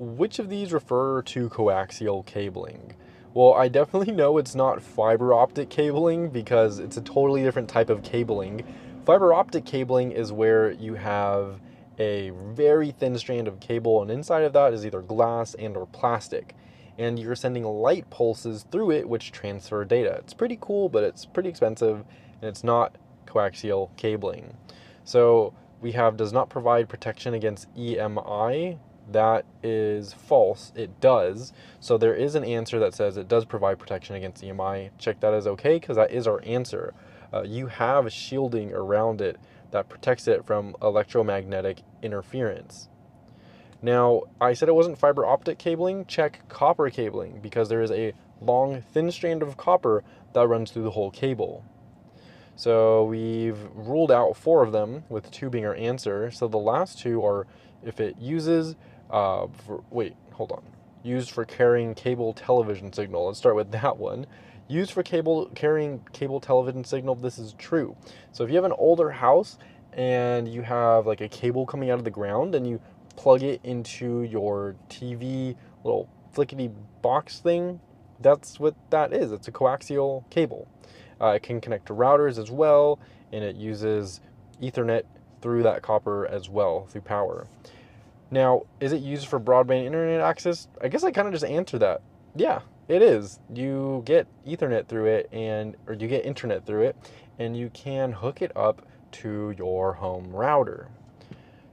which of these refer to coaxial cabling? Well, I definitely know it's not fiber optic cabling because it's a totally different type of cabling. Fiber optic cabling is where you have a very thin strand of cable, and inside of that is either glass and or plastic. And you're sending light pulses through it, which transfer data. It's pretty cool, but it's pretty expensive, and it's not coaxial cabling. So we have does not provide protection against EMI. That is false. It does. So there is an answer that says it does provide protection against EMI. Check that as okay, because that is our answer. You have shielding around it that protects it from electromagnetic interference. Now, I said it wasn't fiber optic cabling. Check copper cabling, because there is a long, thin strand of copper that runs through the whole cable. So we've ruled out 4 of them, with 2 being our answer. So the last 2 are if it uses, used for carrying cable television signal. Let's start with that one. Used for carrying cable television signal, this is true. So if you have an older house and you have like a cable coming out of the ground and you plug it into your TV little flickety box thing, that's what that is. It's a coaxial cable. It can connect to routers as well, and it uses Ethernet through that copper as well, through power. Now, is it used for broadband internet access? I guess I kind of just answered that. Yeah, it is. You get Ethernet through it, or you get internet through it, and you can hook it up to your home router.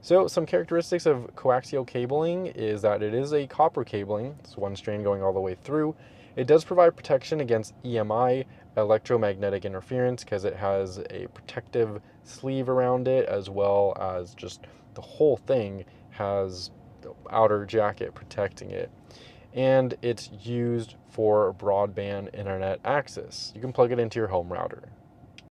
So some characteristics of coaxial cabling is that it is a copper cabling. It's one strand going all the way through. It does provide protection against EMI, electromagnetic interference, because it has a protective sleeve around it, as well as just the whole thing has the outer jacket protecting it. And it's used for broadband internet access. You can plug it into your home router.